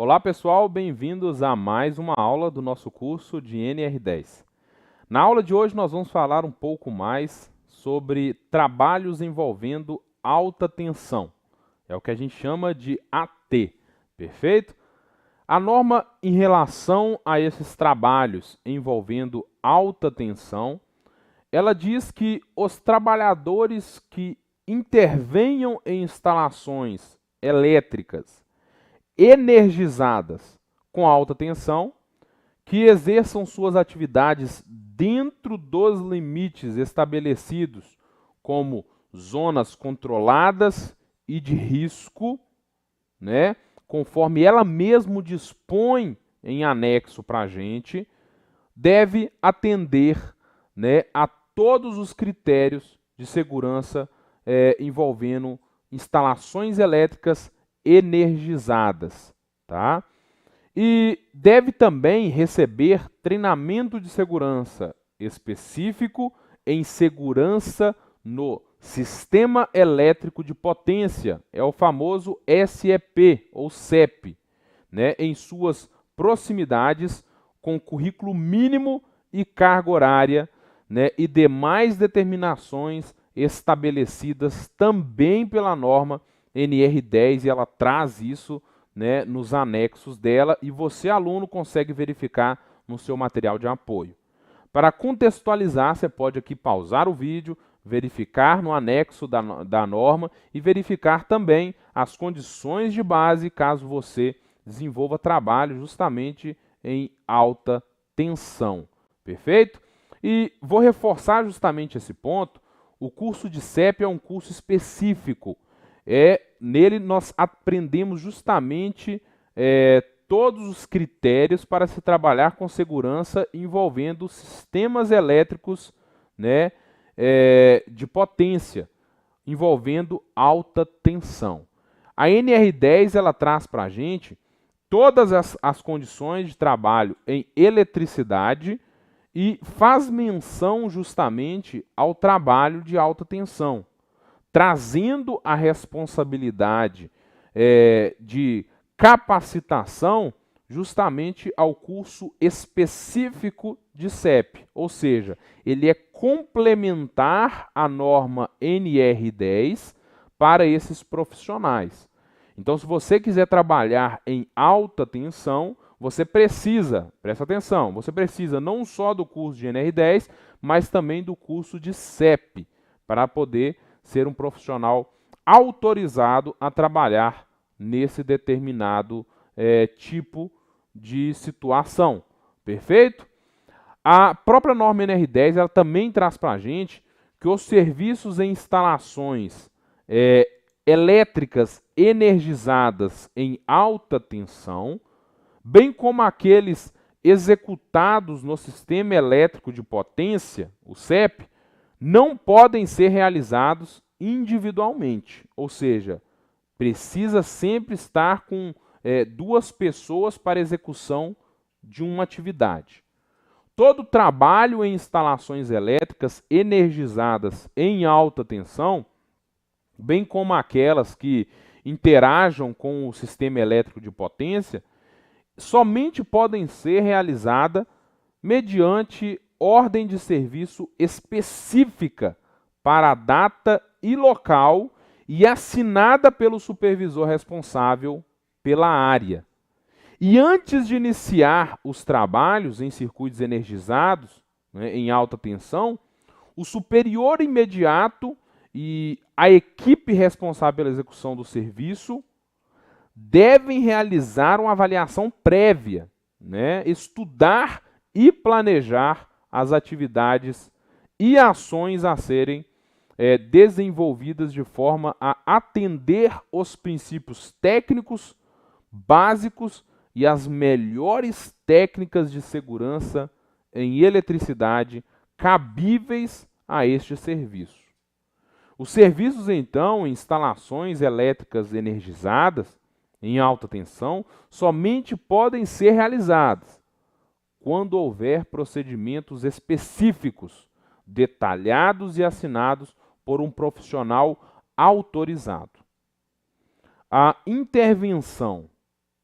Olá pessoal, bem-vindos a mais uma aula do nosso curso de NR10. Na aula de hoje nós vamos falar um pouco mais sobre trabalhos envolvendo alta tensão. É o que a gente chama de AT, perfeito? A norma em relação a esses trabalhos envolvendo alta tensão, ela diz que os trabalhadores que intervenham em instalações elétricas energizadas com alta tensão, que exerçam suas atividades dentro dos limites estabelecidos como zonas controladas e de risco, né, conforme ela mesmo dispõe em anexo para a gente, deve atender, né, a todos os critérios de segurança envolvendo instalações elétricas energizadas, tá? E deve também receber treinamento de segurança específico em segurança no Sistema Elétrico de Potência, é o famoso SEP ou CEP, né, em suas proximidades, com currículo mínimo e carga horária, né, e demais determinações estabelecidas também pela norma NR10, e ela traz isso, né, nos anexos dela, e você, aluno, consegue verificar no seu material de apoio. Para contextualizar, você pode aqui pausar o vídeo, verificar no anexo da norma e verificar também as condições de base caso você desenvolva trabalho justamente em alta tensão. Perfeito? E vou reforçar justamente esse ponto. O curso de CEP é um curso específico. Nele nós aprendemos justamente todos os critérios para se trabalhar com segurança envolvendo sistemas elétricos, né, de potência, envolvendo alta tensão. A NR10 ela traz para a gente todas as condições de trabalho em eletricidade e faz menção justamente ao trabalho de alta tensão, trazendo a responsabilidade de capacitação justamente ao curso específico de CEP, ou seja, ele é complementar à norma NR10 para esses profissionais. Então, se você quiser trabalhar em alta tensão, você precisa, presta atenção, você precisa não só do curso de NR10, mas também do curso de CEP, para poder ser um profissional autorizado a trabalhar nesse determinado tipo de situação. Perfeito? A própria norma NR10 ela também traz para a gente que os serviços em instalações elétricas energizadas em alta tensão, bem como aqueles executados no sistema elétrico de potência, o CEP, não podem ser realizados individualmente, ou seja, precisa sempre estar com duas pessoas para execução de uma atividade. Todo trabalho em instalações elétricas energizadas em alta tensão, bem como aquelas que interajam com o sistema elétrico de potência, somente podem ser realizadas mediante ordem de serviço específica para a data e local e assinada pelo supervisor responsável pela área. E antes de iniciar os trabalhos em circuitos energizados, né, em alta tensão, o superior imediato e a equipe responsável pela execução do serviço devem realizar uma avaliação prévia, né, estudar e planejar as atividades e ações a serem desenvolvidas de forma a atender os princípios técnicos básicos e as melhores técnicas de segurança em eletricidade cabíveis a este serviço. Os serviços, então, em instalações elétricas energizadas em alta tensão somente podem ser realizados quando houver procedimentos específicos, detalhados e assinados por um profissional autorizado. A intervenção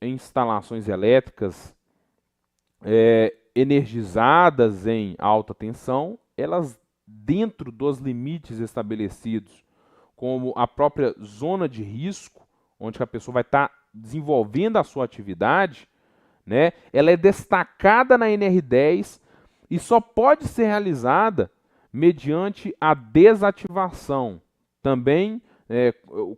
instalações elétricas energizadas em alta tensão, elas dentro dos limites estabelecidos, como a própria zona de risco, onde a pessoa vai estar desenvolvendo a sua atividade, né, ela é destacada na NR10 e só pode ser realizada mediante a desativação, também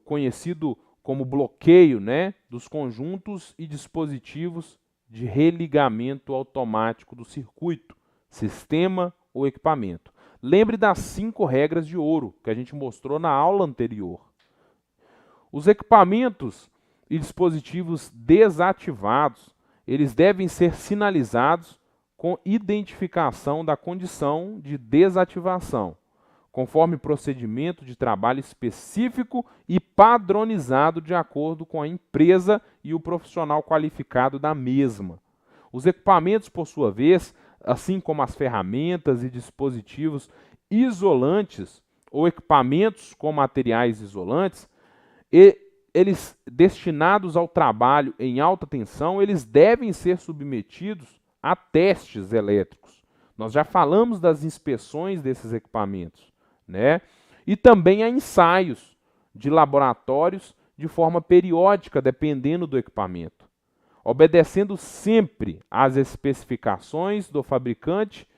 conhecido como bloqueio, né, dos conjuntos e dispositivos de religamento automático do circuito, sistema ou equipamento. Lembre das 5 regras de ouro que a gente mostrou na aula anterior. Os equipamentos e dispositivos desativados, eles devem ser sinalizados com identificação da condição de desativação, conforme procedimento de trabalho específico e padronizado de acordo com a empresa e o profissional qualificado da mesma. Os equipamentos, por sua vez, assim como as ferramentas e dispositivos isolantes ou equipamentos com materiais isolantes, eles destinados ao trabalho em alta tensão, eles devem ser submetidos a testes elétricos. Nós já falamos das inspeções desses equipamentos, né? E também a ensaios de laboratórios de forma periódica, dependendo do equipamento, obedecendo sempre às especificações do fabricante,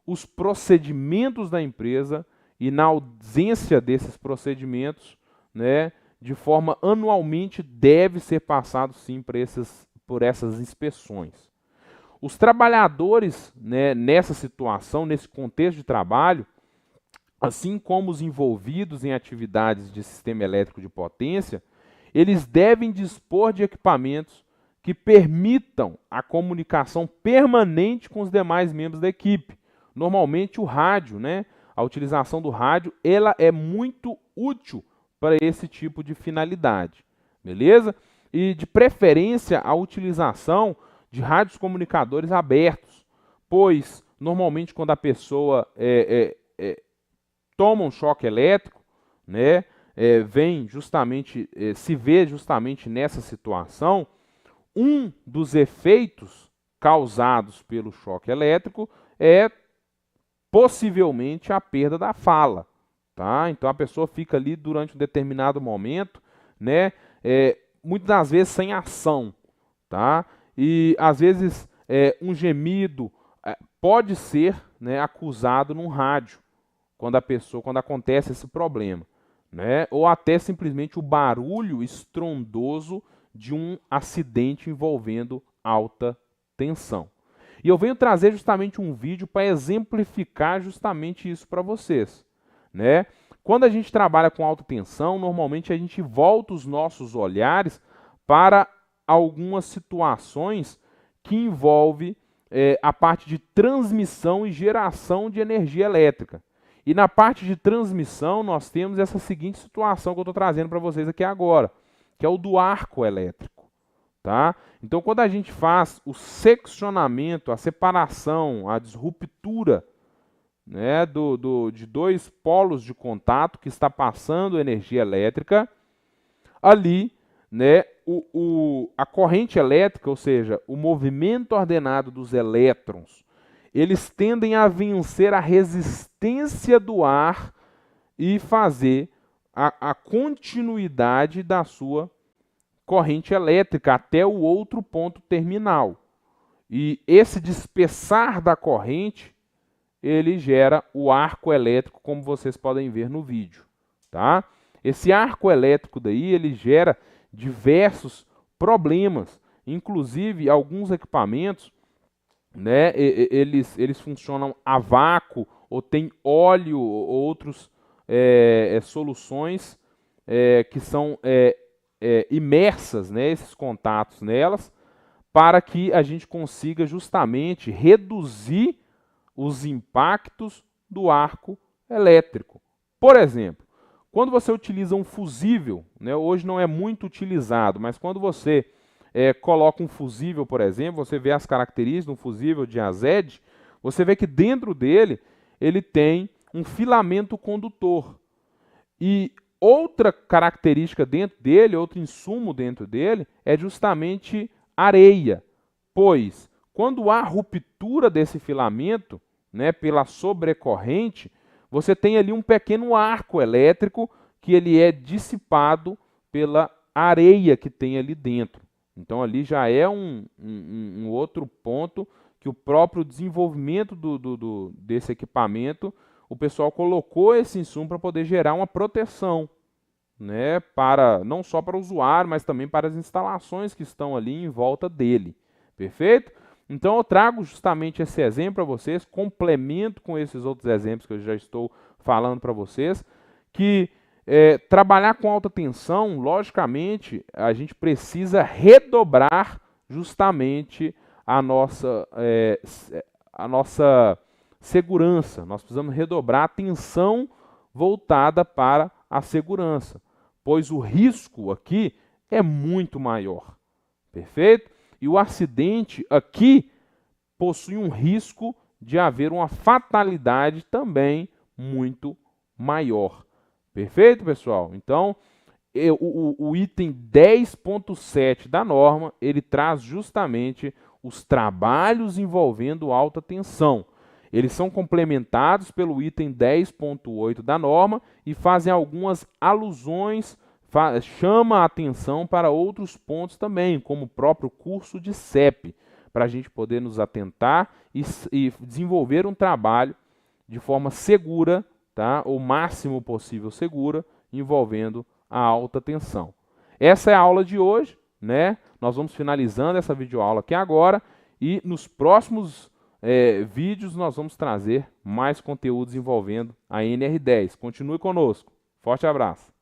os procedimentos da empresa e, na ausência desses procedimentos, né, de forma anualmente deve ser passado sim por essas inspeções. Os trabalhadores, né, nessa situação, nesse contexto de trabalho, assim como os envolvidos em atividades de sistema elétrico de potência, eles devem dispor de equipamentos que permitam a comunicação permanente com os demais membros da equipe. Normalmente o rádio, né, a utilização do rádio, ela é muito útil para esse tipo de finalidade, beleza? E de preferência a utilização de rádios comunicadores abertos, pois normalmente quando a pessoa toma um choque elétrico, né, se vê justamente nessa situação, um dos efeitos causados pelo choque elétrico é possivelmente a perda da fala. Tá? Então a pessoa fica ali durante um determinado momento, né, muitas das vezes sem ação, tá? E às vezes um gemido pode ser, né, acusado num rádio quando acontece esse problema, né? Ou até simplesmente o barulho estrondoso de um acidente envolvendo alta tensão. E eu venho trazer justamente um vídeo para exemplificar justamente isso para vocês, né? Quando a gente trabalha com alta tensão, normalmente a gente volta os nossos olhares para algumas situações que envolvem a parte de transmissão e geração de energia elétrica. E na parte de transmissão nós temos essa seguinte situação que eu estou trazendo para vocês aqui agora, que é o do arco elétrico. Tá? Então quando a gente faz o seccionamento, a separação, a disruptura, né, de dois polos de contato que está passando energia elétrica, ali, né, a corrente elétrica, ou seja, o movimento ordenado dos elétrons, eles tendem a vencer a resistência do ar e fazer a continuidade da sua corrente elétrica até o outro ponto terminal. E esse dispersar da corrente, ele gera o arco elétrico, como vocês podem ver no vídeo, tá? Esse arco elétrico daí, ele gera diversos problemas, inclusive alguns equipamentos, né, eles funcionam a vácuo, ou tem óleo, ou outras soluções que são imersas, né, esses contatos nelas, para que a gente consiga justamente reduzir os impactos do arco elétrico. Por exemplo, quando você utiliza um fusível, né, hoje não é muito utilizado, mas quando você coloca um fusível, por exemplo, você vê as características de um fusível de AZED, você vê que dentro dele ele tem um filamento condutor. E outra característica dentro dele, outro insumo dentro dele, é justamente areia, pois quando há ruptura desse filamento, né, pela sobrecorrente, você tem ali um pequeno arco elétrico que ele é dissipado pela areia que tem ali dentro. Então ali já é um outro ponto que o próprio desenvolvimento desse equipamento, o pessoal colocou esse insumo para poder gerar uma proteção, né, para, não só para o usuário, mas também para as instalações que estão ali em volta dele. Perfeito? Então eu trago justamente esse exemplo para vocês, complemento com esses outros exemplos que eu já estou falando para vocês, que trabalhar com alta tensão, logicamente, a gente precisa redobrar justamente a nossa segurança. Nós precisamos redobrar a atenção voltada para a segurança, pois o risco aqui é muito maior. Perfeito? E o acidente aqui possui um risco de haver uma fatalidade também muito maior. Perfeito, pessoal? Então, o item 10.7 da norma, ele traz justamente os trabalhos envolvendo alta tensão. Eles são complementados pelo item 10.8 da norma e fazem algumas alusões, chama a atenção para outros pontos também, como o próprio curso de CEP, para a gente poder nos atentar e desenvolver um trabalho de forma segura, tá? O máximo possível segura, envolvendo a alta tensão. Essa é a aula de hoje, né? Nós vamos finalizando essa videoaula aqui agora e nos próximos vídeos nós vamos trazer mais conteúdos envolvendo a NR10. Continue conosco. Forte abraço.